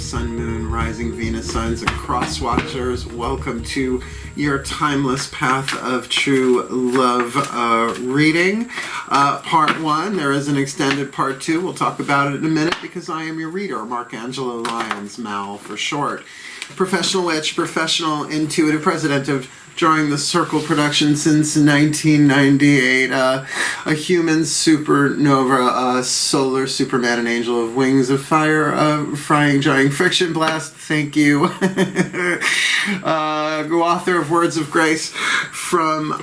Sun, Moon, Rising, Venus, Signs, and Cross Watchers. Welcome to your Timeless Path of True Love reading. Part 1. There is an extended part 2. We'll talk about it in a minute because I am your reader, Angelo Lyons, Mal for short. Professional witch, professional intuitive, president of Drawing the Circle production since 1998, a human supernova, a solar Superman, an angel of wings of fire, frying giant friction blast, thank you, author of Words of Grace from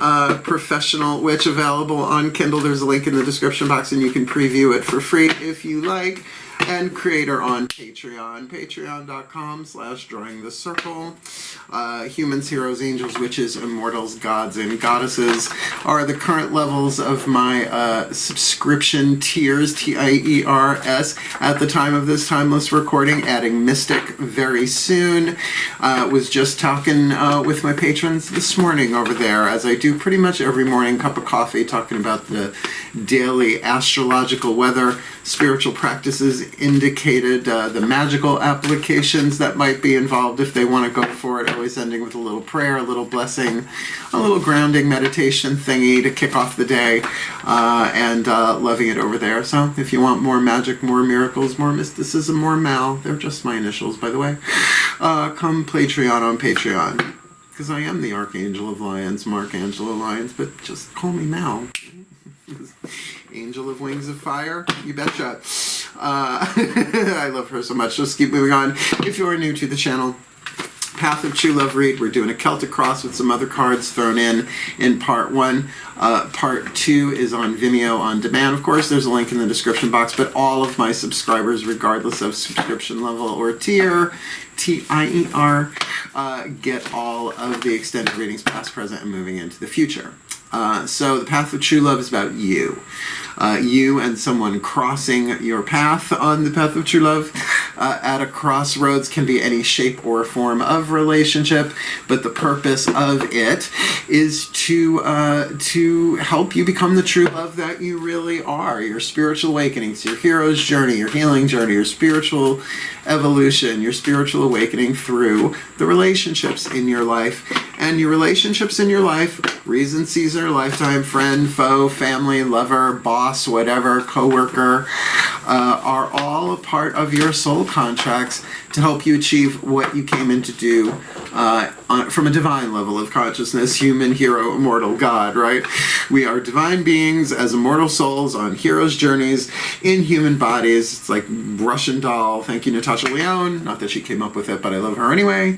Professional Witch, available on Kindle. There's a link in the description box and you can preview it for free if you like. And creator on Patreon, patreon.com/drawingthecircle. Humans, heroes, angels, witches, immortals, gods, and goddesses are the current levels of my subscription tiers, TIERS, at the time of this timeless recording, adding Mystic very soon. Was just talking with my patrons this morning over there, as I do pretty much every morning, cup of coffee, talking about the daily astrological weather, spiritual practices indicated, the magical applications that might be involved if they want to go for it, always ending with a little prayer, a little blessing, a little grounding meditation thingy to kick off the day, and loving it over there. So if you want more magic, more miracles, more mysticism, more Mal, they're just my initials, by the way, come Patreon on Patreon, because I am the Archangel of Lyons, Angelo Lyons, but just call me Mal. Angel of Wings of Fire, you betcha. I love her so much. Just keep moving on. If you are new to the channel, Path of True Love read. We're doing a Celtic Cross with some other cards thrown in part 1. Part 2 is on Vimeo on demand. Of course, there's a link in the description box, but all of my subscribers, regardless of subscription level or tier, TIER, get all of the extended readings, past, present, and moving into the future. So the Path of True Love is about you. You and someone crossing your path on the Path of True Love at a crossroads. Can be any shape or form of relationship, but the purpose of it is to help you become the true love that you really are. Your spiritual awakenings, your hero's journey, your healing journey, your spiritual evolution, your spiritual awakening through the relationships in your life. And your relationships in your life, reason, season, lifetime, friend, foe, family, lover, boss, whatever, coworker, are all a part of your soul contracts to help you achieve what you came in to do from a divine level of consciousness, human, hero, immortal, God, right? We are divine beings as immortal souls on hero's journeys in human bodies. It's like Russian doll. Thank you, Natasha Lyons. Not that she came up with it, but I love her anyway.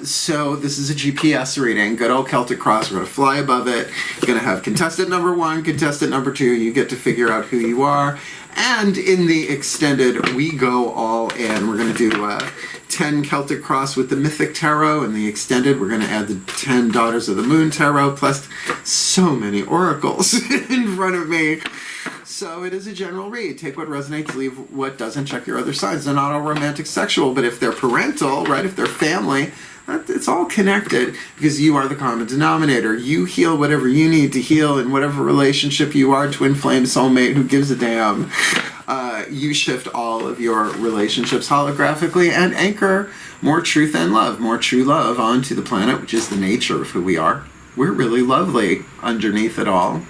So this is a GPS reading, good old Celtic Cross. We're going to fly above it. You're going to have contestant number 1, contestant number 2. You get to figure out who you are. And in the extended, we go all in. We're going to do 10 Celtic Cross with the Mythic Tarot. In the extended, we're going to add the 10 Daughters of the Moon Tarot, plus so many oracles in front of me. So it is a general read. Take what resonates, leave what doesn't. Check your other signs. They're not all romantic, sexual, but if they're parental, right, if they're family, it's all connected because you are the common denominator. You heal whatever you need to heal in whatever relationship you are, twin flame, soulmate, who gives a damn. You shift all of your relationships holographically and anchor more truth and love, more true love onto the planet, which is the nature of who we are. We're really lovely underneath it all.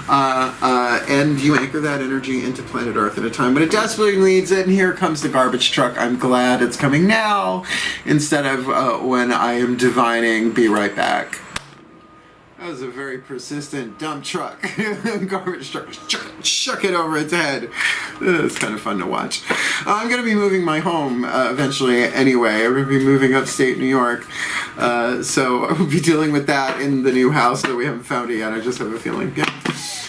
And you anchor that energy into planet Earth at a time when it desperately needs it. And here comes the garbage truck. I'm glad it's coming now instead of when I am divining. Be right back. That was a very persistent dump truck. Garbage truck. Chuck it over its head. It's kind of fun to watch. I'm going to be moving my home eventually anyway. I'm going to be moving upstate New York. So I'll be dealing with that in the new house that we haven't found it yet. I just have a feeling. Yeah.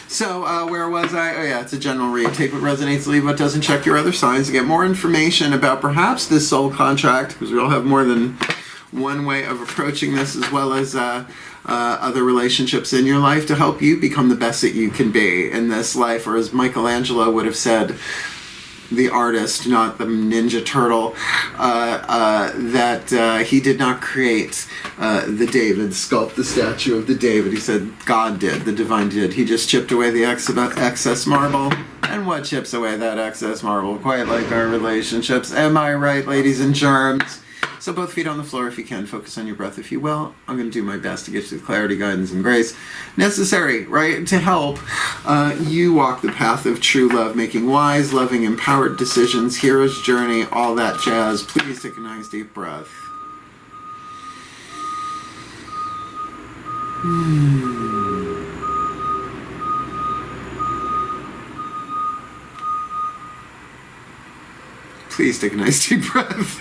So, where was I? Oh yeah, it's a general read. Take what resonates, leave what doesn't. Check your other signs to get more information about perhaps this soul contract, because we all have more than one way of approaching this, as well as other relationships in your life to help you become the best that you can be in this life. Or as Michelangelo would have said, the artist, not the Ninja Turtle, that he did not create the David, sculpt the statue of the David. He said God did, the divine did. He just chipped away the excess marble, And what chips away that excess marble? Quite like our relationships. Am I right, ladies and germs? So both feet on the floor if you can. Focus on your breath if you will. I'm going to do my best to get you the clarity, guidance, and grace necessary, right, to help you walk the path of true love, making wise, loving, empowered decisions, hero's journey, all that jazz. Please take a nice deep breath. Please take a nice deep breath.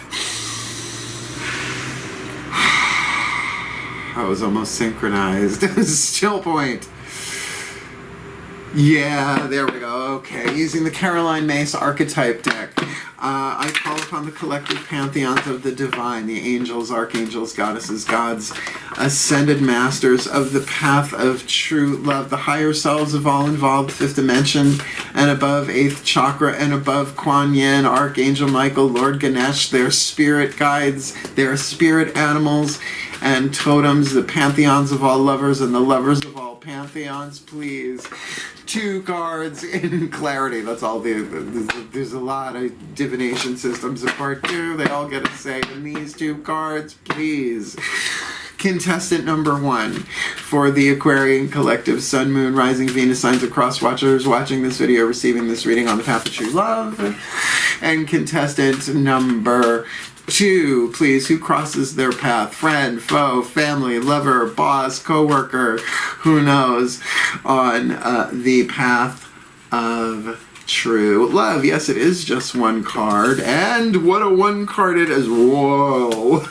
I was almost synchronized. Still point. Yeah, there we go. Okay, using the Caroline Mace Archetype deck, I call upon the collective pantheons of the divine, the angels, archangels, goddesses, gods, ascended masters of the path of true love, the higher selves of all involved, fifth dimension and above, eighth chakra and above, Kuan Yin, Archangel Michael, Lord Ganesh, their spirit guides, their spirit animals and totems, the pantheons of all lovers and the lovers of all pantheons, please. 2 cards in clarity. That's all. There's a lot of divination systems in part 2. They all get a say in these 2 cards, please. Contestant number 1 for the Aquarian Collective Sun, Moon, Rising, Venus signs of cross watchers watching this video, receiving this reading on the path of true love. And contestant number 2, please, who crosses their path? Friend, foe, family, lover, boss, co-worker, who knows, on the path of true love. Yes, it is just 1 card, and what a 1 card it is. Whoa.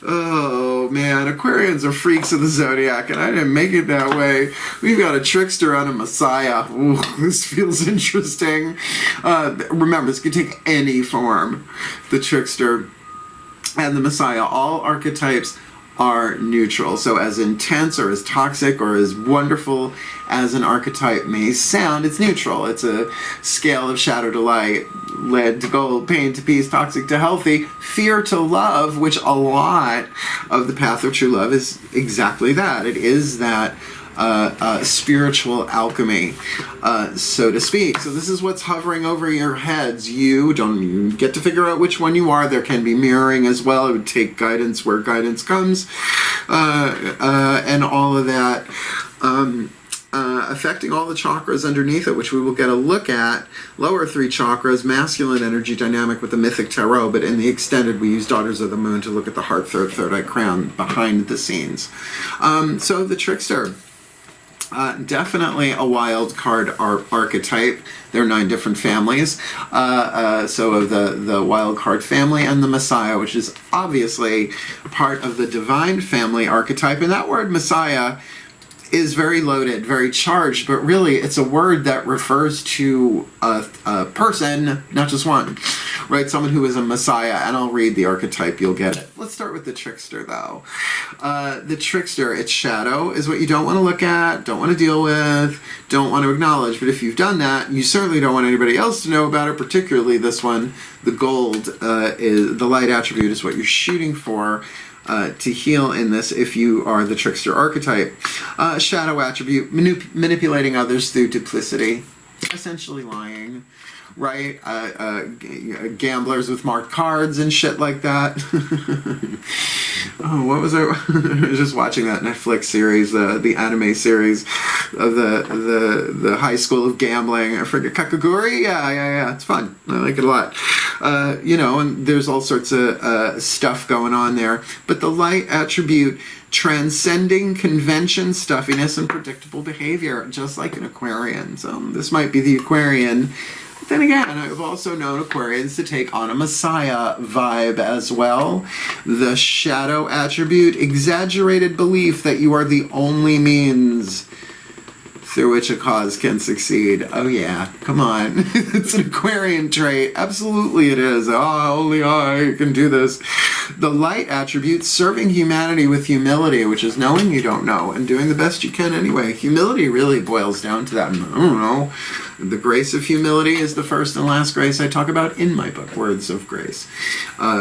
Oh man, Aquarians are freaks of the zodiac, and I didn't make it that way. We've got a trickster and a messiah. Ooh, this feels interesting. Remember, this could take any form. The trickster and the messiah, all archetypes are neutral. So as intense or as toxic or as wonderful as an archetype may sound, it's neutral. It's a scale of shadow to light, lead to gold, pain to peace, toxic to healthy, fear to love, which a lot of the path of true love is exactly that. It is that spiritual alchemy, so to speak. So this is what's hovering over your heads. You get to figure out which one you are. There can be mirroring as well. It would take guidance where guidance comes, and all of that. Affecting all the chakras underneath it, which we will get a look at. Lower 3 chakras, masculine energy dynamic with the mythic tarot, but in the extended we use Daughters of the Moon to look at the heart, third eye crown behind the scenes. So the trickster. Definitely a wild card archetype. There are 9 different families. So of the wild card family and the Messiah, which is obviously part of the divine family archetype. And that word Messiah is very loaded, very charged, but really it's a word that refers to a person, not just one, right? Someone who is a messiah, and I'll read the archetype, you'll get it. Let's start with the trickster, though. The trickster, its shadow, is what you don't want to look at, don't want to deal with, don't want to acknowledge, but if you've done that, you certainly don't want anybody else to know about it, particularly this one. The gold, is the light attribute is what you're shooting for. To heal in this if you are the trickster archetype. Shadow attribute, manipulating others through duplicity, essentially lying, right? Gamblers with marked cards and shit like that. Oh, what was I? I was just watching that Netflix series, the anime series of the high school of gambling. I forget, Kakaguri? Yeah. It's fun. I like it a lot. And there's all sorts of stuff going on there. But the light attribute, transcending convention, stuffiness, and predictable behavior, just like an Aquarian. So this might be the Aquarian. Then again, I've also known Aquarians to take on a Messiah vibe as well. The shadow attribute, exaggerated belief that you are the only means through which a cause can succeed. Oh yeah, come on. It's an Aquarian trait. Absolutely it is. Only I can do this. The light attribute, serving humanity with humility, which is knowing you don't know and doing the best you can anyway. Humility really boils down to that. I don't know. The grace of humility is the first and last grace I talk about in my book, Words of Grace,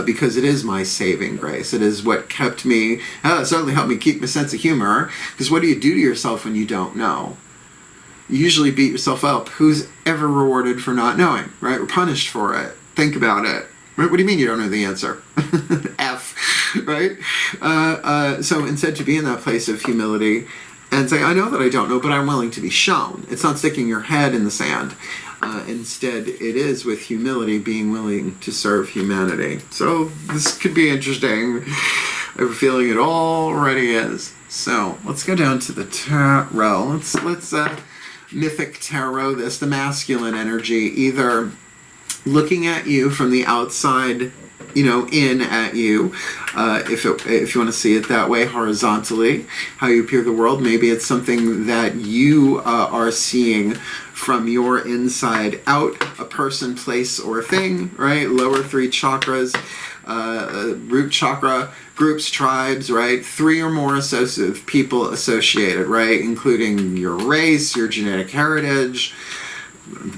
because it is my saving grace. It is what kept me, certainly helped me keep my sense of humor, because what do you do to yourself when you don't know? you usually beat yourself up. Who's ever rewarded for not knowing, right? Or punished for it? Think about it. What do you mean you don't know the answer? F, right? So instead, to be in that place of humility and say, I know that I don't know, but I'm willing to be shown. It's not sticking your head in the sand. Instead, it is with humility being willing to serve humanity. So this could be interesting. I have a feeling it already is. So let's go down to the tarot. Let's mythic tarot this, the masculine energy, either looking at you from the outside, in at you, if you want to see it that way, horizontally, how you appear the world. Maybe it's something that you are seeing from your inside out, a person, place, or thing, right? Lower 3 chakras, root chakra, groups, tribes, right? 3 or more people associated, right? Including your race, your genetic heritage,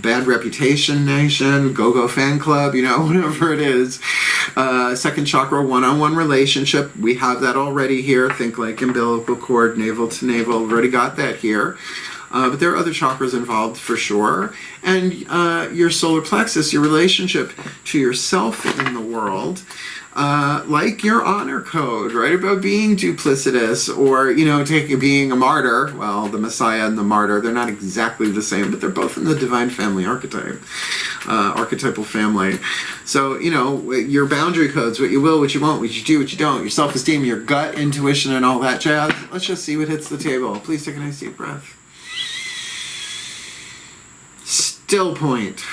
bad reputation nation, go-go fan club, whatever it is. Second chakra, one-on-one relationship. We have that already here. Think like umbilical cord, navel to navel. We've already got that here. But there are other chakras involved for sure. And your solar plexus, your relationship to yourself in the world, like your honor code, right? About being duplicitous or, being a martyr. Well, the Messiah and the martyr, they're not exactly the same, but they're both in the divine family archetype, archetypal family. So, your boundary codes, what you will, what you won't, what you do, what you don't, your self-esteem, your gut intuition, and all that jazz. Let's just see what hits the table. Please take a nice deep breath. Still point.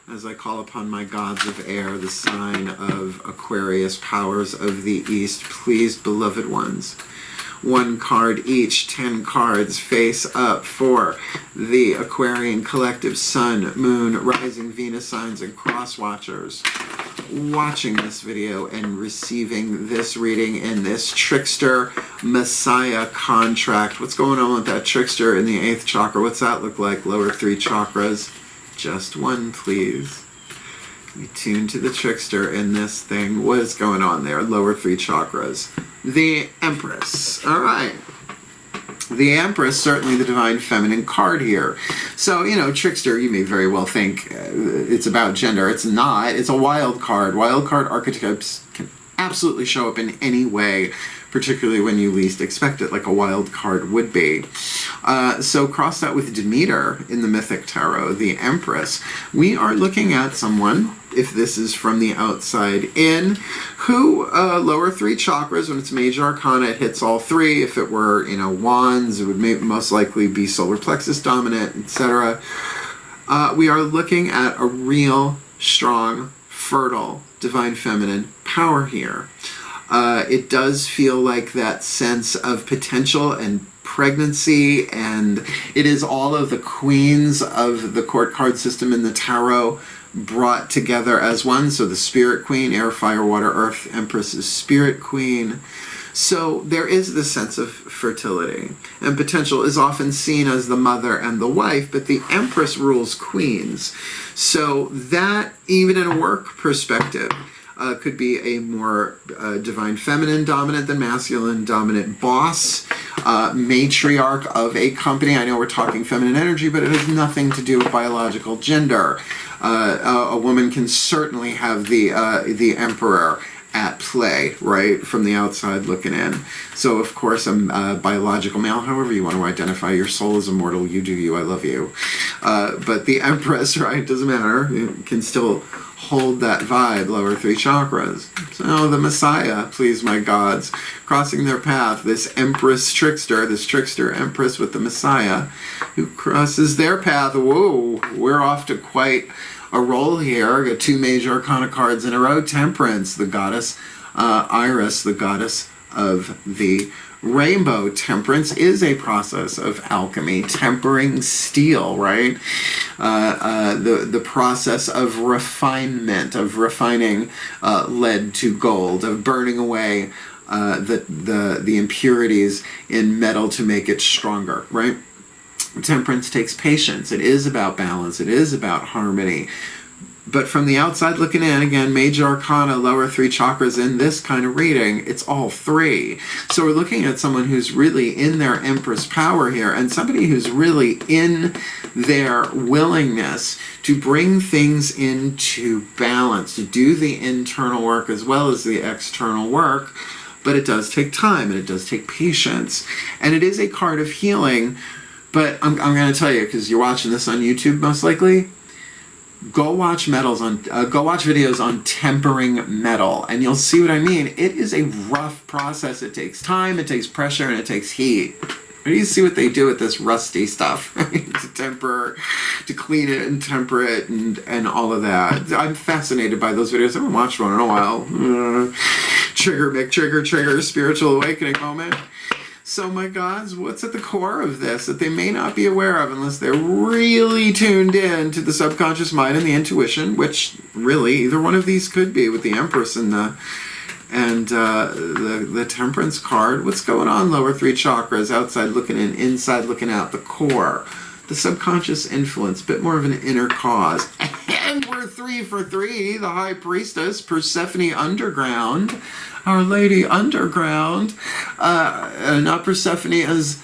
As I call upon my gods of air, the sign of Aquarius, powers of the East, please, beloved ones, 1 card each, 10 cards face up for the Aquarian collective Sun, Moon, Rising, Venus signs, and cross watchers watching this video and receiving this reading in this Trickster Messiah contract. What's going on with that Trickster in the 8th chakra? What's that look like? Lower 3 chakras. Just 1, please. We tune to the Trickster in this thing. What is going on there? Lower 3 chakras. The Empress. All right. The Empress, certainly the divine feminine card here. So, Trickster, you may very well think it's about gender. It's not. It's a wild card. Wild card archetypes can absolutely show up in any way, particularly when you least expect it, like a wild card would be. So cross that with Demeter in the Mythic Tarot, the Empress. We are looking at someone, if this is from the outside in, who lower 3 chakras, when it's major arcana, it hits all 3. If it were, wands, it would most likely be solar plexus dominant, etc. We are looking at a real, strong, fertile, divine feminine power here. It does feel like that sense of potential and pregnancy, and it is all of the queens of the court card system in the tarot brought together as one. So the Spirit Queen, air, fire, water, earth, Empress is Spirit Queen. So there is this sense of fertility, and potential is often seen as the mother and the wife, but the Empress rules queens. So that, even in a work perspective, could be a more divine feminine dominant than masculine dominant boss, matriarch of a company. I know we're talking feminine energy, but it has nothing to do with biological gender. A woman can certainly have the emperor at play, right, from the outside looking in. So, of course, I'm biological male, however you want to identify. Your soul is immortal. You do you. I love you. But the Empress, right, doesn't matter. You can still hold that vibe, lower 3 chakras. So the Messiah, please, my gods, crossing their path, this Empress Trickster, this Trickster Empress with the Messiah, who crosses their path. Whoa, we're off to quite a roll here. I got 2 major arcana cards in a row. Temperance, the goddess Iris, the goddess of the rainbow. Temperance is a process of alchemy, tempering steel, right? The process of refinement, of refining lead to gold, of burning away the impurities in metal to make it stronger, right? Temperance takes patience. It is about balance. It is about harmony. But from the outside looking in, again, major arcana, lower 3 chakras in this kind of reading, it's all 3. So we're looking at someone who's really in their Empress power here, and somebody who's really in their willingness to bring things into balance, to do the internal work as well as the external work. But it does take time, and it does take patience. And it is a card of healing, but I'm going to tell you, because you're watching this on YouTube most likely, go watch videos on tempering metal, and you'll see what I mean. It is a rough process. It takes time, it takes pressure, and it takes heat. And you see what they do with this rusty stuff, right? To temper, to clean it and temper it, and all of that. I'm fascinated by those videos. I haven't watched one in a while. Trigger, spiritual awakening moment. So my gods, what's at the core of this that they may not be aware of unless they're really tuned in to the subconscious mind and the intuition, which really either one of these could be with the Empress and the Temperance card. What's going on, lower 3 chakras, outside looking in, inside looking out, the core, the subconscious influence, bit more of an inner cause. And we're 3 for 3, the High Priestess, Persephone Underground, Our Lady Underground, not Persephone as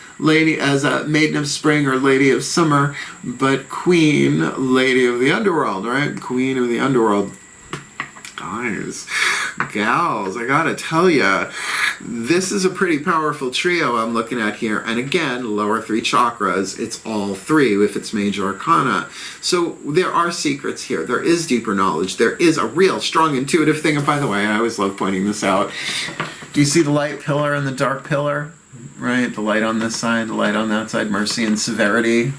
a Maiden of Spring or Lady of Summer, but Queen, Lady of the Underworld, right? Queen of the Underworld. Guys, gals, I gotta tell ya, this is a pretty powerful trio I'm looking at here. And again, lower 3 chakras, it's all 3 if it's major arcana. So there are secrets here. There is deeper knowledge. There is a real strong intuitive thing. And by the way, I always love pointing this out. Do you see the light pillar and the dark pillar? Right? The light on this side, the light on that side, mercy and severity.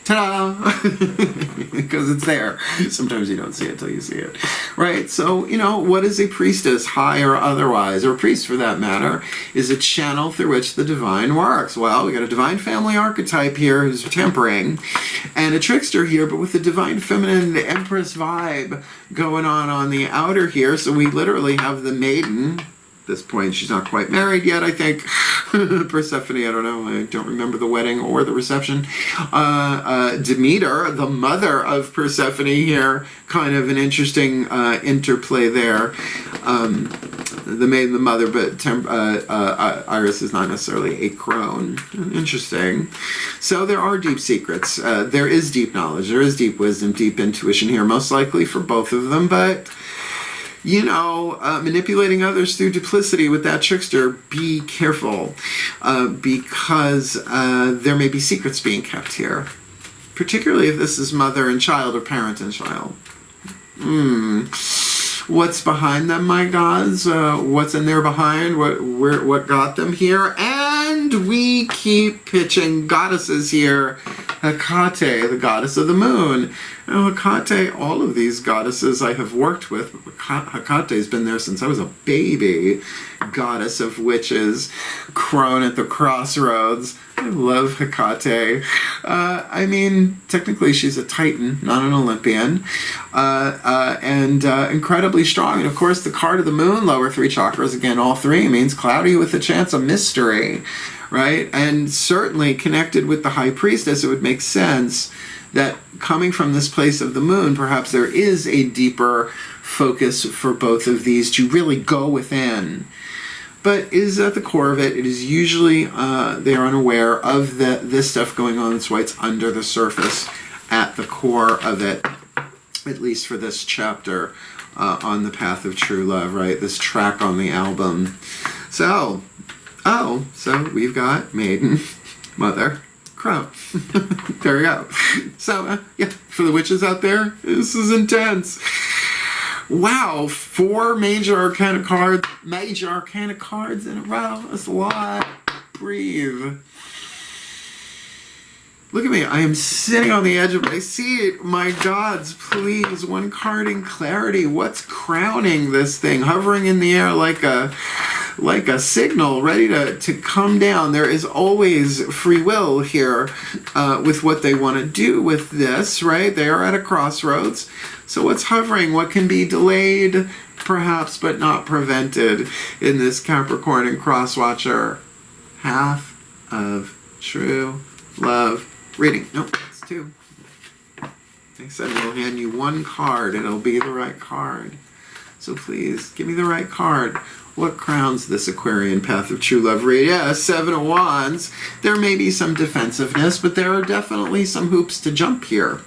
Ta-da! Because it's there. Sometimes you don't see it till you see it. Right? So, what is a priestess, high or otherwise, or a priest for that matter, is a channel through which the divine works. Well, we got a divine family archetype here who's tempering, and a trickster here, but with the divine feminine, the Empress vibe going on the outer here. So we literally have the maiden. At this point, she's not quite married yet, I think. Persephone, I don't know. I don't remember the wedding or the reception. Demeter, the mother of Persephone here. Kind of an interesting interplay there. The maiden, the mother, but Iris is not necessarily a crone. Interesting. So there are deep secrets. There is deep knowledge. There is deep wisdom, deep intuition here, most likely for both of them, but manipulating others through duplicity with that trickster, be careful, because there may be secrets being kept here, particularly if this is mother and child or parent and child. What's behind them, my gods? What's in there behind? What got them here? And we keep pitching goddesses here. Hecate, the goddess of the moon. Now, Hecate, all of these goddesses I have worked with. Hecate's been there since I was a baby. Goddess of witches, crone at the crossroads. I love Hecate. Technically she's a Titan, not an Olympian. And incredibly strong. And of course, the card of the moon, lower 3 chakras, again, all 3, means cloudy with a chance of mystery. Right? And certainly connected with the High Priestess, it would make sense that coming from this place of the moon, perhaps there is a deeper focus for both of these to really go within. But is at the core of it, it is usually they are unaware of this stuff going on. That's why it's under the surface at the core of it, at least for this chapter on the path of true love, right? This track on the album. So we've got maiden, mother, crone. There we go. So, for the witches out there, this is intense. Wow, 4 major arcana cards in a row. That's a lot. Breathe. Look at me. I am sitting on the edge of my seat. My gods, please. One card in clarity. What's crowning this thing? Hovering in the air like a signal ready to come down. There is always free will here with what they want to do with this, right? They are at a crossroads. So what's hovering? What can be delayed, perhaps, but not prevented in this Capricorn and Crosswatcher? Half of true love reading. Nope, it's 2. They said we'll hand you one card and it'll be the right card. So please, give me the right card. What crowns this Aquarian Path of True Love read? Yeah, Seven of Wands. There may be some defensiveness, but there are definitely some hoops to jump here.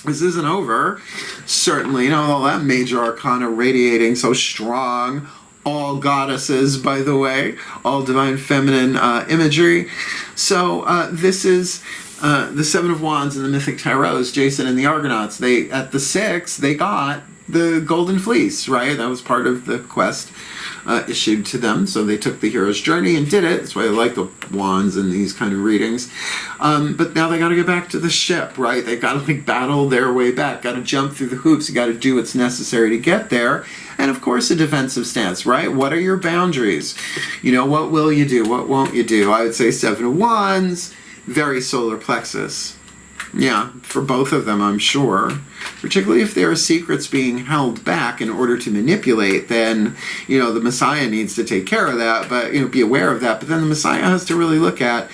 This isn't over. Certainly, you know, all that major arcana radiating so strong. All goddesses, by the way. All divine feminine imagery. So this is the Seven of Wands in the Mythic Tarots, Jason and the Argonauts. They, at the 6, they got the Golden Fleece, right? That was part of the quest issued to them. So they took the hero's journey and did it. That's why I like the wands in these kind of readings. But now they got to get back to the ship, right? They've got to like battle their way back. Got to jump through the hoops. You got to do what's necessary to get there. And of course, a defensive stance, right? What are your boundaries? You know, what will you do? What won't you do? I would say Seven of Wands, very solar plexus. Yeah, for both of them, I'm sure. Particularly if there are secrets being held back in order to manipulate, then, you know, the Messiah needs to take care of that, but, you know, be aware of that. But then the Messiah has to really look at,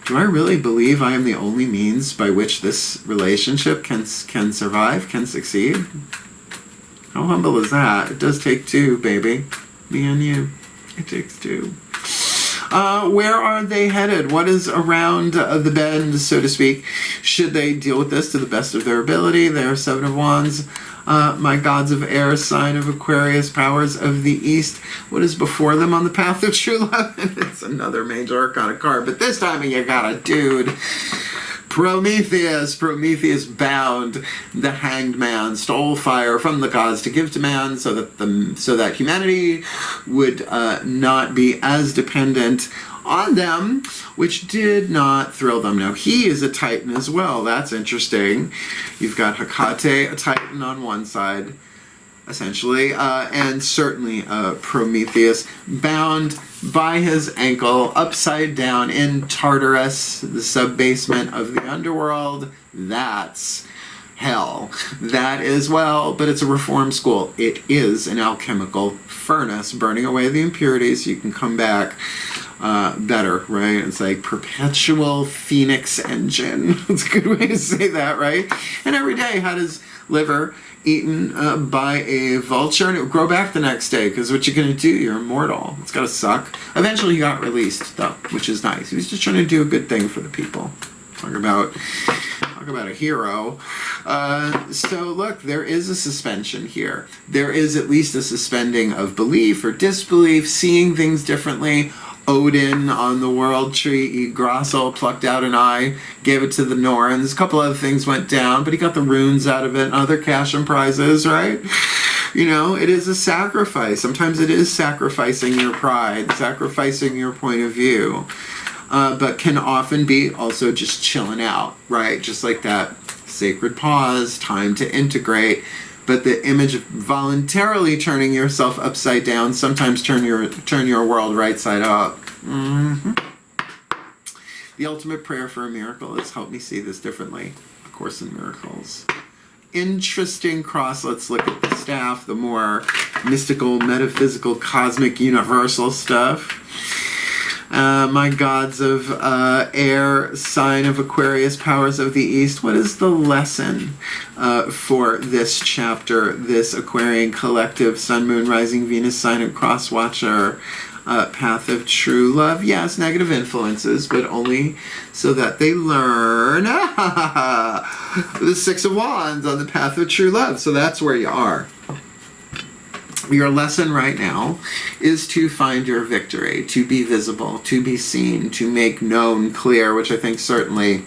do I really believe I am the only means by which this relationship can survive, can succeed? How humble is that? It does take two, baby. Me and you. It takes two. Where are they headed? What is around the bend, so to speak? Should they deal with this to the best of their ability? They are Seven of Wands. My gods of air, sign of Aquarius, powers of the east. What is before them on the path of true love? It's another major arcana card, but this time you got a dude. Prometheus bound the hanged man, stole fire from the gods to give to man, so that humanity would not be as dependent on them, which did not thrill them. Now he is a Titan as well. That's interesting. You've got Hecate, a Titan on one side, essentially, and certainly Prometheus bound by his ankle upside down in Tartarus, the sub-basement of the underworld. That's hell. That is, well, but it's a reform school. It is an alchemical furnace burning away the impurities so you can come back better, right? It's like perpetual phoenix engine. It's a good way to say that, right? And every day had his liver eaten by a vulture, and it would grow back the next day, because what you're going to do, you're immortal. It's got to suck. Eventually he got released, though, which is nice. He was just trying to do a good thing for the people. Talk about a hero. So look, there is a suspension here. There is at least a suspending of belief or disbelief, seeing things differently. Odin on the world tree, Yggdrasil plucked out an eye, gave it to the Norns. A couple other things went down, but he got the runes out of it and other cash and prizes, right? You know, it is a sacrifice. Sometimes it is sacrificing your pride, sacrificing your point of view, but can often be also just chilling out, right? Just like that sacred pause, time to integrate. But the image of voluntarily turning yourself upside down, sometimes turn your world right side up. Mm-hmm. The ultimate prayer for a miracle is help me see this differently. A Course in Miracles. Interesting cross. Let's look at the staff, the more mystical, metaphysical, cosmic, universal stuff. My gods of air, sign of Aquarius, powers of the east. What is the lesson for this chapter, this Aquarian collective, sun, moon, rising, Venus, sign of cross watcher, path of true love? Yes, negative influences, but only so that they learn. The Six of Wands on the path of true love. So that's where you are. Your lesson right now is to find your victory, to be visible, to be seen, to make known, clear, which I think certainly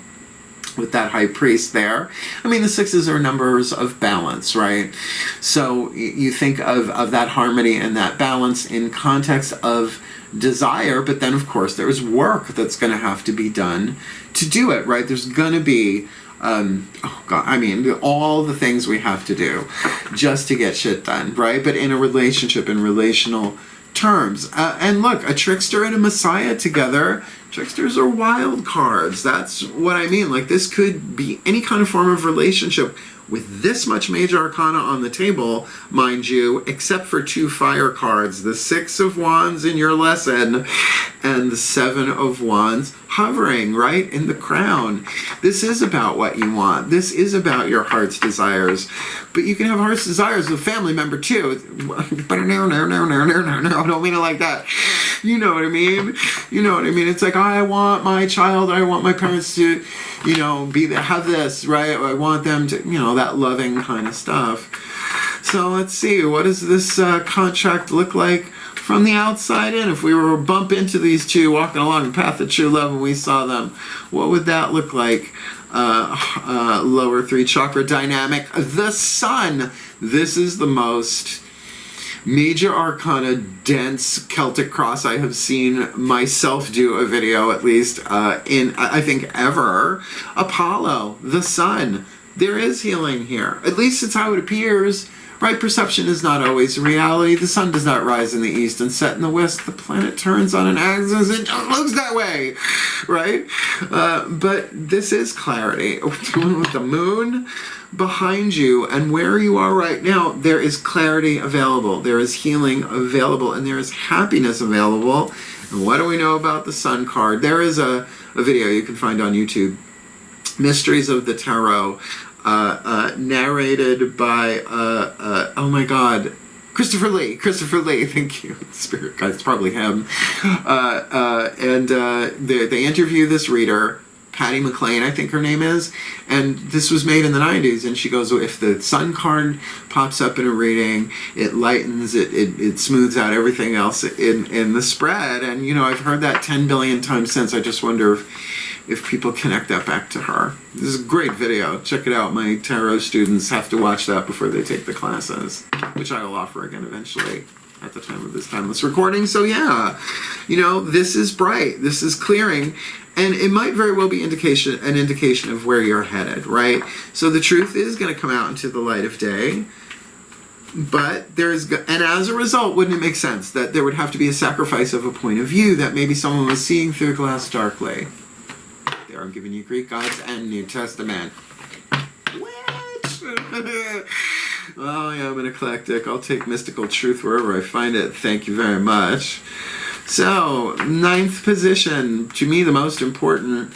with that high priest there. I mean, the sixes are numbers of balance, right? So you think of that harmony and that balance in context of desire, but then of course there's work that's going to have to be done to do it, right? There's going to be all the things we have to do just to get shit done, right? But in a relationship, in relational terms. And look, a trickster and a messiah together Tricksters are wild cards. That's what I mean. Like, this could be any kind of form of relationship with this much major arcana on the table, mind you, except for 2 fire cards, the 6 of Wands in your lesson and the 7 of Wands hovering right in the crown. This is about what you want. This is about your heart's desires. But you can have heart's desires with a family member too. But no, I don't mean it like that. You know what I mean? You know what I mean? It's like, I want my child, I want my parents to, you know, be there, have this, right? I want them to, you know, that loving kind of stuff. So let's see, what does this contract look like from the outside in? If we were to bump into these two walking along the path of true love and we saw them, what would that look like? Lower 3 chakra dynamic, the Sun. This is the most major arcana dense Celtic Cross I have seen myself do a video, at least in I think ever. Apollo, the Sun. There is healing here. At least it's how it appears. Right? Perception is not always reality. The sun does not rise in the east and set in the west. The planet turns on an axis. It just looks that way. Right? But this is clarity. With the moon behind you and where you are right now, there is clarity available. There is healing available. And there is happiness available. And what do we know about the sun card? There is a video you can find on YouTube. Mysteries of the Tarot. Narrated by, oh my god, Christopher Lee, thank you, Spirit Guide, it's probably him, and they interview this reader, Patty McLean, I think her name is, and this was made in the 90s, and she goes, if the sun card pops up in a reading, it lightens, it smooths out everything else in the spread, and you know, I've heard that 10 billion times since. I just wonder if people connect that back to her. This is a great video. Check it out. My tarot students have to watch that before they take the classes, which I will offer again eventually at the time of this timeless recording. So yeah, you know, this is bright. This is clearing. And it might very well be an indication of where you're headed, right? So the truth is going to come out into the light of day. But and as a result, wouldn't it make sense that there would have to be a sacrifice of a point of view that maybe someone was seeing through a glass darkly? I'm giving you Greek gods and New Testament. What? Well, I am an eclectic. I'll take mystical truth wherever I find it. Thank you very much. So, 9th position, to me the most important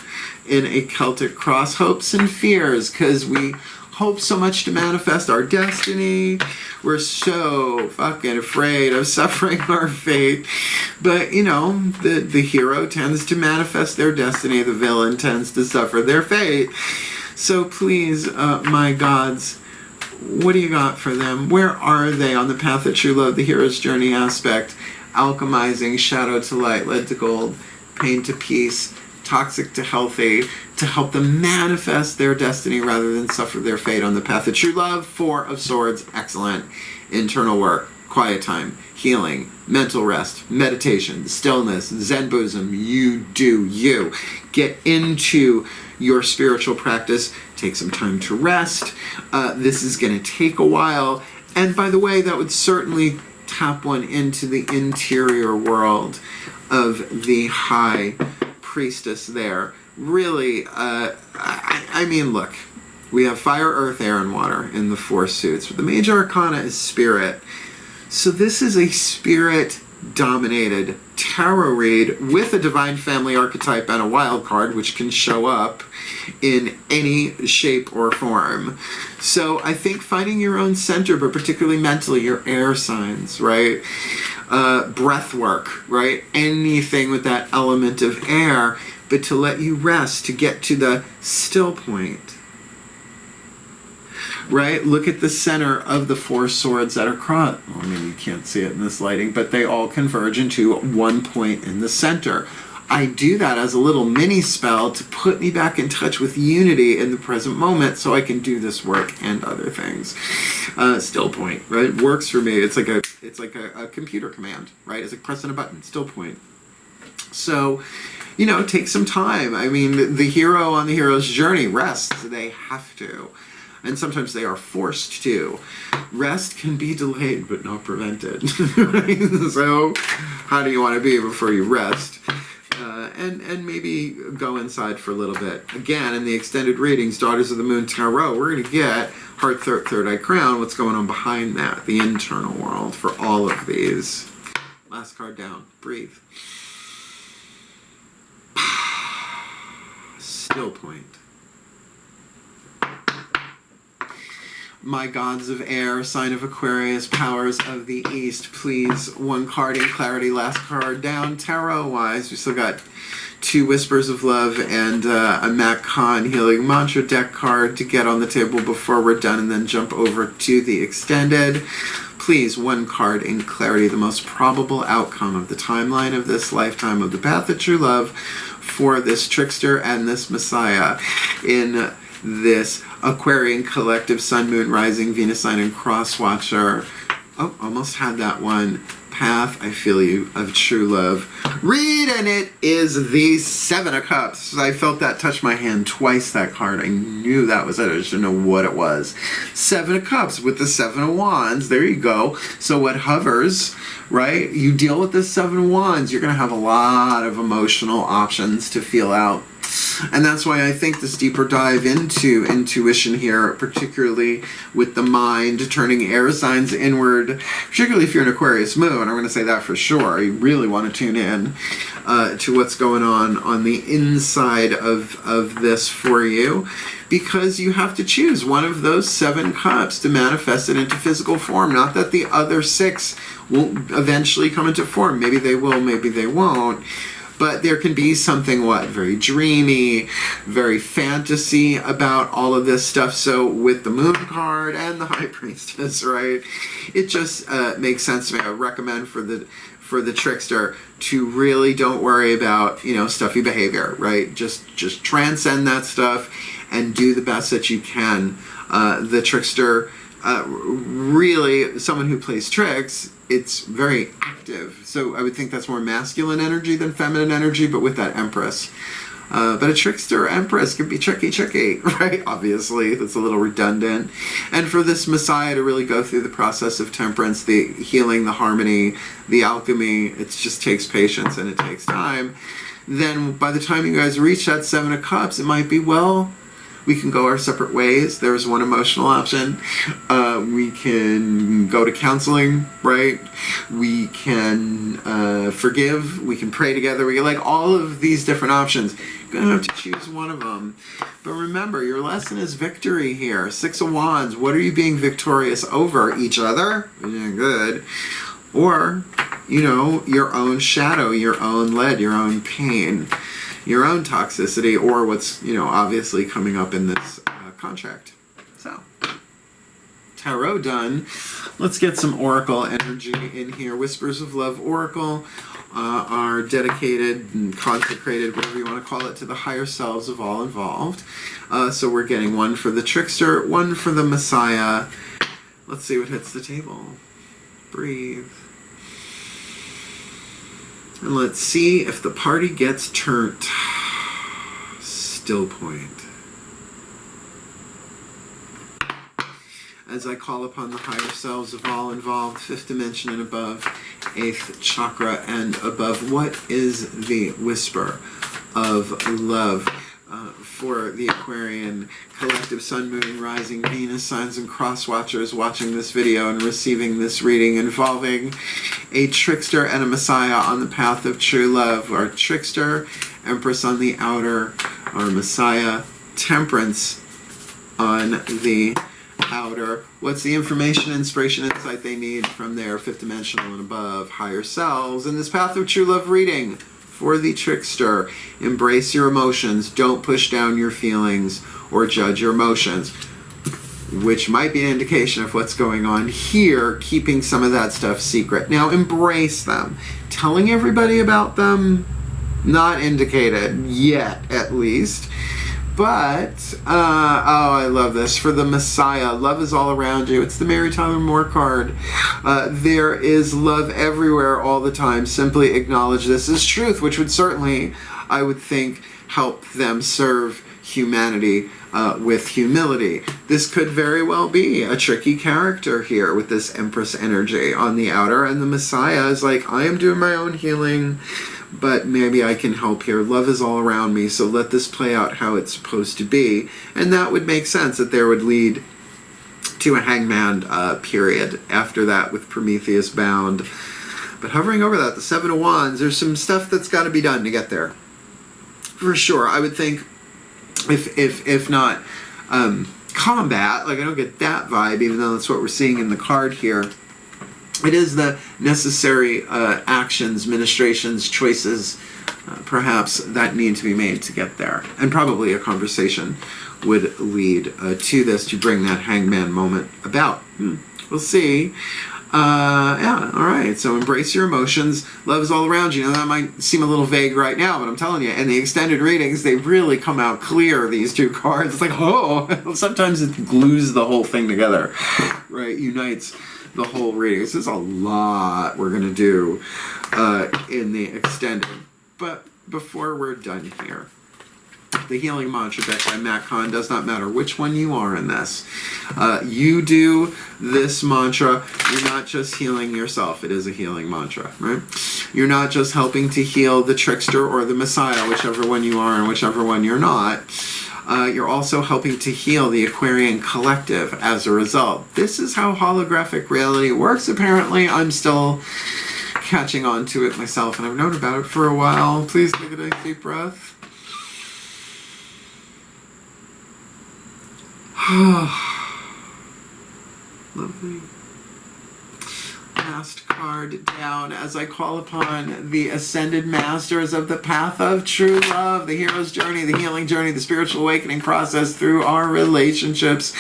in a Celtic Cross, hopes and fears, because we hope so much to manifest our destiny. We're so fucking afraid of suffering our fate. But, you know, the hero tends to manifest their destiny. The villain tends to suffer their fate. So please, my gods, what do you got for them? Where are they on the path of true love, the hero's journey aspect? Alchemizing, shadow to light, lead to gold, pain to peace, toxic to healthy, to help them manifest their destiny rather than suffer their fate on the path of true love. 4 of Swords, excellent. Internal work, quiet time, healing, mental rest, meditation, stillness, Zen Buddhism. You do you. Get into your spiritual practice. Take some time to rest. This is going to take a while. And by the way, that would certainly tap one into the interior world of the high priestess there. Really, I mean, look, we have fire, earth, air, and water in the 4 suits. But the major arcana is spirit. So this is a spirit-dominated tarot read with a divine family archetype and a wild card, which can show up in any shape or form. So I think finding your own center, but particularly mentally, your air signs, right? Breath work, right? Anything with that element of air, but to let you rest, to get to the still point. Right? Look at the center of the 4 swords that are crossed. Well, maybe you can't see it in this lighting, but they all converge into one point in the center. I do that as a little mini spell to put me back in touch with unity in the present moment so I can do this work and other things. Still point, right? It works for me. It's like a computer command, right? It's like pressing a button, still point. So, you know, take some time. I mean, the hero on the hero's journey rests. They have to. And sometimes they are forced to. Rest can be delayed, but not prevented. So, how do you want to be before you rest? and maybe go inside for a little bit. Again, in the extended readings, Daughters of the Moon Tarot, we're going to get Heart, Third Eye Crown, what's going on behind that, the internal world for all of these. Last card down. Breathe. Still point. My gods of air, sign of Aquarius, powers of the East, please. One card in clarity, last card down. Tarot-wise, we still got 2 Whispers of Love and a Mac Khan Healing Mantra deck card to get on the table before we're done, and then jump over to the extended. Please, one card in clarity, the most probable outcome of the timeline of this lifetime of the path of true love for this trickster and this Messiah in this Aquarian collective Sun, Moon, Rising, Venus sign, and Cross Watcher. Oh, almost had that one. Path, I feel you, of true love. Read, and it is the 7 of Cups. I felt that touch my hand twice, that card. I knew that was it. I just didn't know what it was. 7 of Cups with the 7 of Wands. There you go. So what hovers, right? You deal with the 7 of Wands. You're going to have a lot of emotional options to feel out. And that's why I think this deeper dive into intuition here, particularly with the mind turning air signs inward, particularly if you're an Aquarius moon, I'm going to say that for sure. You really want to tune in to what's going on the inside of this for you, because you have to choose one of those 7 cups to manifest it into physical form. Not that the other 6 won't eventually come into form. Maybe they will, maybe they won't. But there can be something, very dreamy, very fantasy about all of this stuff. So with the Moon card and the High Priestess, right, it just makes sense to me. I recommend for the Trickster to really don't worry about, stuffy behavior, right? Just transcend that stuff and do the best that you can. The Trickster, really, someone who plays tricks, it's very active. So I would think that's more masculine energy than feminine energy, but with that Empress. But a Trickster Empress can be tricky, right? Obviously, that's a little redundant. And for this Messiah to really go through the process of temperance, the healing, the harmony, the alchemy, it just takes patience and it takes time. Then by the time you guys reach that 7 of Cups, it might be, we can go our separate ways. There's one emotional option. We can go to counseling, right? We can forgive. We can pray together. We can, all of these different options. You're going to have to choose one of them. But remember, your lesson is victory here. 6 of Wands. What are you being victorious over? Each other? You're doing good. Or, your own shadow, your own lead, your own pain, your own toxicity, or what's, obviously coming up in this contract. So, tarot done. Let's get some oracle energy in here. Whispers of Love Oracle are dedicated and consecrated, whatever you want to call it, to the higher selves of all involved. So we're getting one for the Trickster, one for the Messiah. Let's see what hits the table. Breathe. And let's see if the party gets turned. Still point. As I call upon the higher selves of all involved, 5th dimension and above, 8th chakra and above, what is the whisper of love for the Aquarian collective Sun, Moon, Rising, Venus signs and cross watchers watching this video and receiving this reading involving a Trickster and a Messiah on the path of true love? Our Trickster, Empress on the outer, our Messiah, Temperance on the outer. What's the information, inspiration, insight they need from their 5th dimensional and above higher selves in this path of true love reading? For the Trickster, embrace your emotions. Don't push down your feelings or judge your emotions, which might be an indication of what's going on here, keeping some of that stuff secret. Now, embrace them. Telling everybody about them, not indicated yet, at least. But, I love this. For the Messiah, love is all around you. It's the Mary Tyler Moore card. There is love everywhere all the time. Simply acknowledge this as truth, which would certainly, I would think, help them serve humanity with humility. This could very well be a tricky character here with this Empress energy on the outer, and the Messiah is like, I am doing my own healing, but maybe I can help here. Love is all around me, so let this play out how it's supposed to be. And that would make sense, that there would lead to a hangman period after that with Prometheus bound. But hovering over that, the Seven of Wands, there's some stuff that's got to be done to get there. For sure, I would think, if not combat, like I don't get that vibe, even though that's what we're seeing in the card here. It is the necessary actions, ministrations, choices, perhaps, that need to be made to get there. And probably a conversation would lead to this, to bring that hangman moment about. We'll see. Yeah, alright, so embrace your emotions. Love is all around you. Now, that might seem a little vague right now, but I'm telling you, in the extended readings, they really come out clear, these two cards. It's like, oh, sometimes it glues the whole thing together, right? Unites the whole reading. This is a lot we're going to do in the extended. But before we're done here, the healing mantra deck by Matt Kahn, does not matter which one you are in this. You do this mantra, you're not just healing yourself. It is a healing mantra, right? You're not just helping to heal the Trickster or the Messiah, whichever one you are and whichever one you're not. You're also helping to heal the Aquarian collective as a result. This is how holographic reality works, apparently. I'm still catching on to it myself, and I've known about it for a while. Please take a nice deep breath. Lovely. Last card down as I call upon the Ascended Masters of the Path of True Love, the hero's journey, the healing journey, the spiritual awakening process through our relationships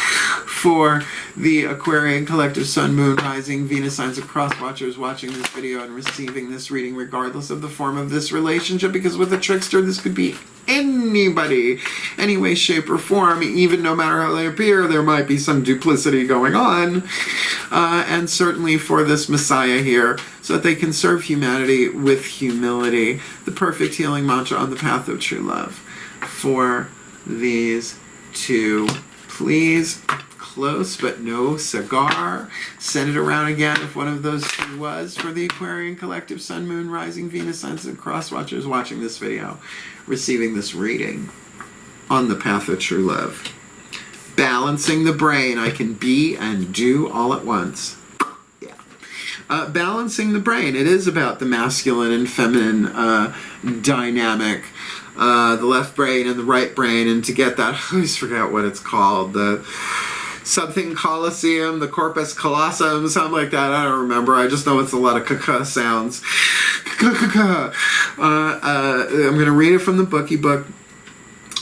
for the Aquarian Collective Sun, Moon, Rising, Venus signs of cross watchers watching this video and receiving this reading regardless of the form of this relationship, because with a Trickster this could be anybody, any way, shape, or form. Even no matter how they appear, there might be some duplicity going on. And certainly for this Messiah here, so that they can serve humanity with humility. The perfect healing mantra on the path of true love for these two. Please, close but no cigar. Send it around again if one of those two was, for the Aquarian Collective Sun, Moon, Rising, Venus signs and cross watchers watching this video, receiving this reading on the path of true love. Balancing the brain. I can be and do all at once. Yeah. Balancing the brain. It is about the masculine and feminine dynamic. The left brain and the right brain. And to get that, I always forget what it's called. The something Colosseum, the Corpus Colossum, something like that. I don't remember. I just know it's a lot of kaka sounds. I'm going to read it from the bookie book.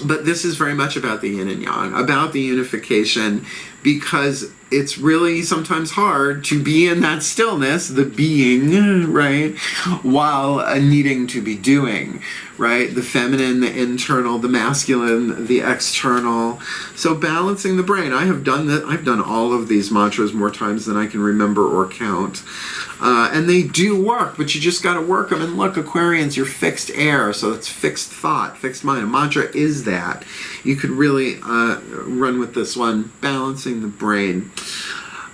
But this is very much about the yin and yang, about the unification, because it's really sometimes hard to be in that stillness, the being, right, while needing to be doing, right? The feminine, the internal, the masculine, the external. So balancing the brain. I have done that. I've done all of these mantras more times than I can remember or count. And they do work, but you just got to work them. And look, Aquarians, you're fixed air, so it's fixed thought, fixed mind. A mantra is that. You could really run with this one, balancing the brain.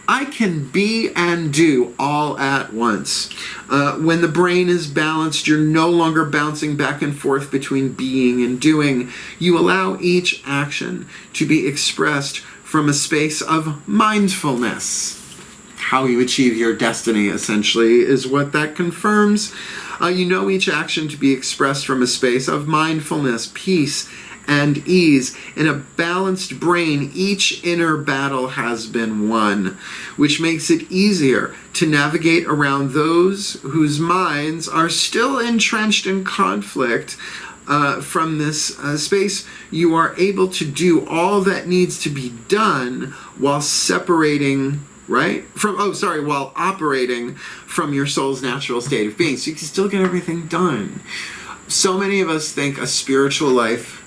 I can be and do all at once. When the brain is balanced, you're no longer bouncing back and forth between being and doing. You allow each action to be expressed from a space of mindfulness. How you achieve your destiny, essentially, is what that confirms. You know each action to be expressed from a space of mindfulness, peace, and ease. In a balanced brain, each inner battle has been won, which makes it easier to navigate around those whose minds are still entrenched in conflict. From this space, you are able to do all that needs to be done while separating, right? While operating from your soul's natural state of being. So you can still get everything done. So many of us think a spiritual life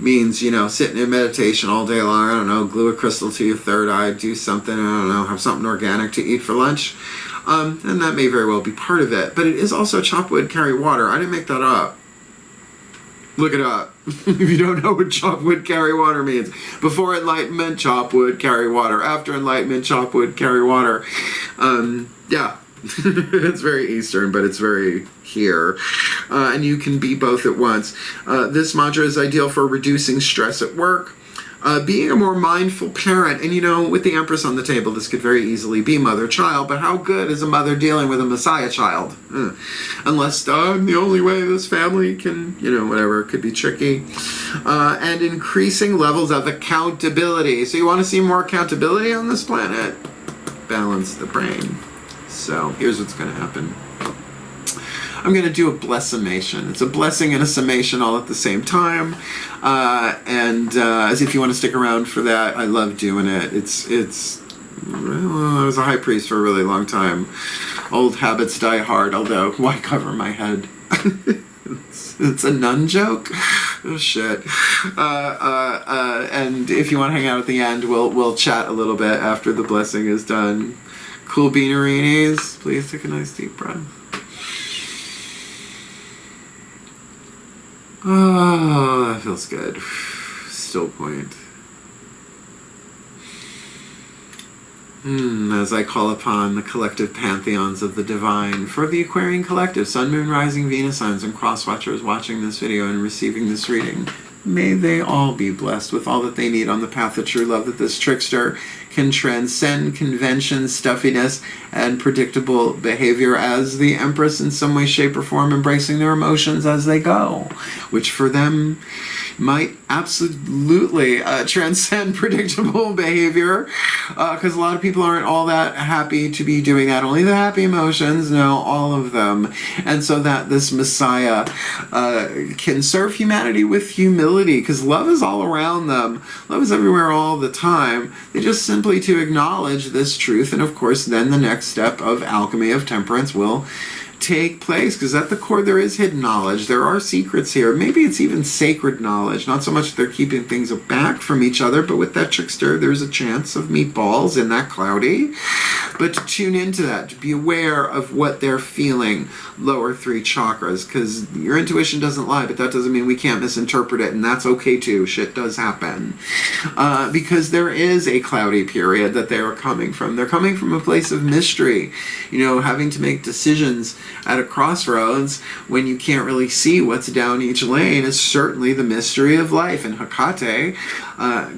means, sitting in meditation all day long, I don't know, glue a crystal to your third eye, do something, I don't know, have something organic to eat for lunch. And that may very well be part of it. But it is also chop wood, carry water. I didn't make that up. Look it up if you don't know what chop wood, carry water means. Before enlightenment, chop wood, carry water. After enlightenment, chop wood, carry water. Yeah, It's very Eastern, but it's very here. And you can be both at once. This mantra is ideal for reducing stress at work, being a more mindful parent. And, you know, with the Empress on the table, this could very easily be mother-child, but how good is a mother dealing with a Messiah child? Unless the only way this family can, you know, whatever, it could be tricky. And increasing levels of accountability. So you want to see more accountability on this planet? Balance the brain. So here's what's going to happen. I'm going to do a blessimation. It's a blessing and a summation all at the same time. As if you want to stick around for that, I love doing it. Well, I was a high priest for a really long time. Old habits die hard, although why cover my head? It's a nun joke? Oh shit. And if you want to hang out at the end, we'll chat a little bit after the blessing is done. Cool beanerinis. Please take a nice deep breath. Oh, that feels good. Still point. As I call upon the collective pantheons of the divine, for the Aquarian collective, Sun, Moon, Rising, Venus signs, and cross watchers watching this video and receiving this reading, may they all be blessed with all that they need on the path of true love, that this trickster can transcend convention, stuffiness, and predictable behavior as the Empress in some way, shape, or form embracing their emotions as they go, which for them might absolutely transcend predictable behavior, because a lot of people aren't all that happy to be doing that. Only the happy emotions, no, all of them. And so that this Messiah can serve humanity with humility, because love is all around them. Love is everywhere all the time. They just simply to acknowledge this truth, and of course then the next step of alchemy, of temperance, will take place, because at the core there is hidden knowledge. There are secrets here. Maybe it's even sacred knowledge. Not so much that they're keeping things back from each other, but with that trickster there's a chance of meatballs in that cloudy. But to tune into that, to be aware of what they're feeling, lower three chakras, because your intuition doesn't lie, but that doesn't mean we can't misinterpret it, and that's okay too. Shit does happen. Because there is a cloudy period that they are coming from. They're coming from a place of mystery, you know, having to make decisions at a crossroads when you can't really see what's down each lane is certainly the mystery of life. And Hecate,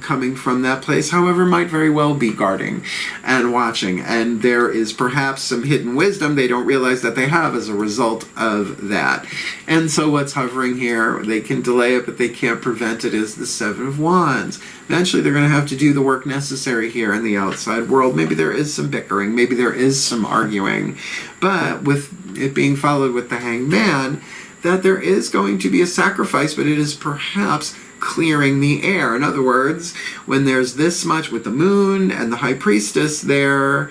coming from that place, however, might very well be guarding and watching. And there is perhaps some hidden wisdom they don't realize that they have as a result of that. And so what's hovering here, they can delay it, but they can't prevent it, is the Seven of Wands. Eventually they're going to have to do the work necessary here in the outside world. Maybe there is some bickering, maybe there is some arguing, but with it being followed with the Hanged Man, that there is going to be a sacrifice, but it is perhaps clearing the air. In other words, when there's this much with the moon and the High Priestess there,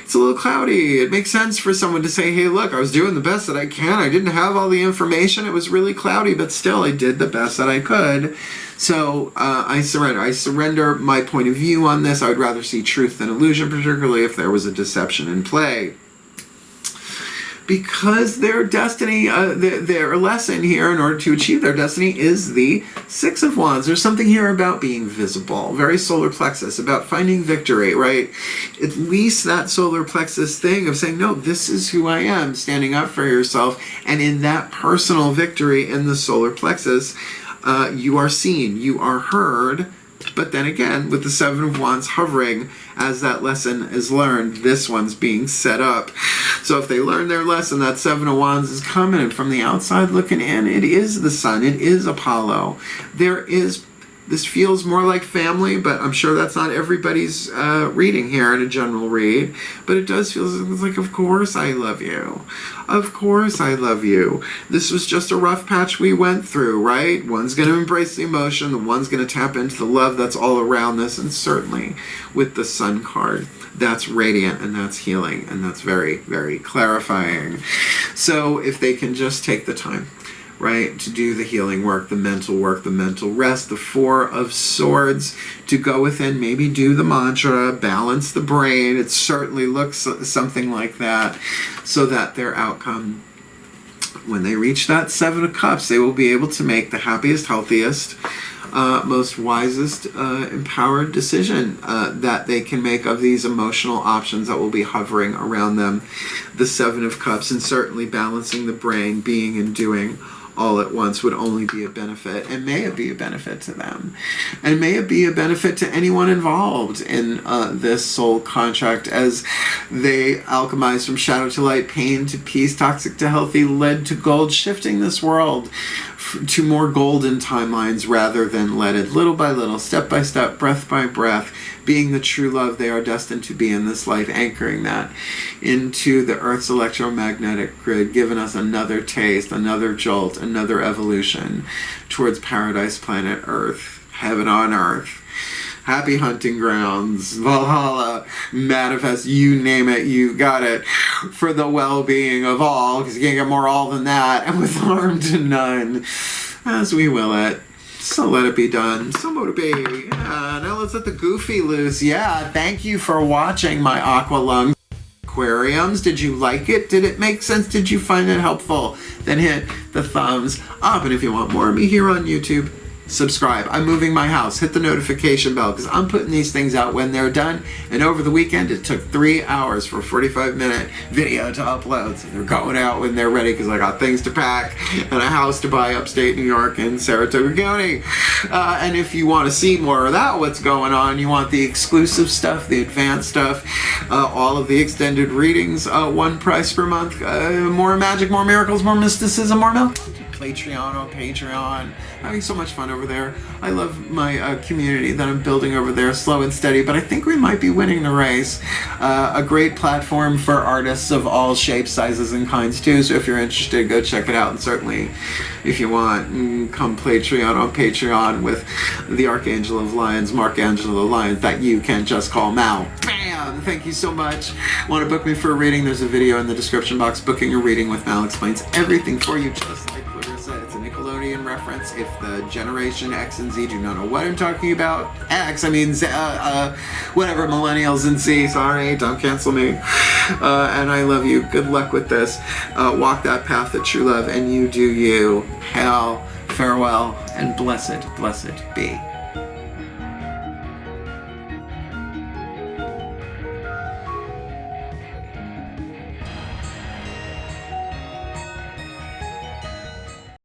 it's a little cloudy. It makes sense for someone to say, hey, look, I was doing the best that I can. I didn't have all the information. It was really cloudy, but still I did the best that I could. So I surrender. I surrender my point of view on this. I would rather see truth than illusion, particularly if there was a deception in play. Because their destiny, their lesson here in order to achieve their destiny is the Six of Wands. There's something here about being visible, very solar plexus, about finding victory, right? At least that solar plexus thing of saying, no, this is who I am, standing up for yourself. And in that personal victory in the solar plexus, you are seen, you are heard. But then again, with the Seven of Wands hovering, as that lesson is learned, this one's being set up. So if they learn their lesson, that Seven of Wands is coming, and from the outside looking in, it is the Sun, it is Apollo. This feels more like family, but I'm sure that's not everybody's reading here in a general read. But it does feel like, of course I love you. Of course I love you. This was just a rough patch we went through, right? One's going to embrace the emotion, the one's going to tap into the love that's all around this, and certainly with the Sun card, that's radiant and that's healing, and that's very, very clarifying. So if they can just take the time, right, to do the healing work, the mental rest, the Four of Swords, to go within, maybe do the mantra, balance the brain. It certainly looks something like that, so that their outcome, when they reach that Seven of Cups, they will be able to make the happiest, healthiest, most wisest, empowered decision that they can make of these emotional options that will be hovering around them. The Seven of Cups, and certainly balancing the brain, being and doing all at once, would only be a benefit, and may it be a benefit to them, and may it be a benefit to anyone involved in this soul contract as they alchemize from shadow to light, pain to peace, toxic to healthy, lead to gold, shifting this world to more golden timelines rather than leaded, little by little, step by step, breath by breath, being the true love they are destined to be in this life, anchoring that into the Earth's electromagnetic grid, giving us another taste, another jolt, another evolution towards paradise planet Earth, heaven on earth. Happy hunting grounds, Valhalla, manifest, you name it, you got it, for the well-being of all, because you can't get more all than that, and with harm to none, as we will it. So let it be done. So mote it be. Yeah, now let's let the goofy loose. Yeah, thank you for watching my Aqua Lungs aquariums. Did you like it? Did it make sense? Did you find it helpful? Then hit the thumbs up. And if you want more of me here on YouTube, subscribe. I'm moving my house. Hit the notification bell because I'm putting these things out when they're done. And over the weekend, it took 3 hours for a 45-minute video to upload. So they're going out when they're ready because I got things to pack and a house to buy upstate New York in Saratoga County. And if you want to see more of that, what's going on, you want the exclusive stuff, the advanced stuff, all of the extended readings, one price per month, more magic, more miracles, more mysticism, more milk. Patreon. Having so much fun over there. I love my community that I'm building over there, slow and steady, but I think we might be winning the race. A great platform for artists of all shapes, sizes, and kinds too, so if you're interested, go check it out, and certainly if you want, come Patreon on Patreon with the Archangel of Lyons, Mark Angelo Lyons, that you can just call Mal. Bam! Thank you so much. Want to book me for a reading? There's a video in the description box. Booking a reading with Mal explains everything for you, just like it's a Nickelodeon reference. If the Generation X and Z do not know what I'm talking about, X, I mean, whatever, millennials and Z, sorry, don't cancel me. And I love you. Good luck with this. Walk that path of true love, and you do you. Hail, farewell, and blessed, blessed be.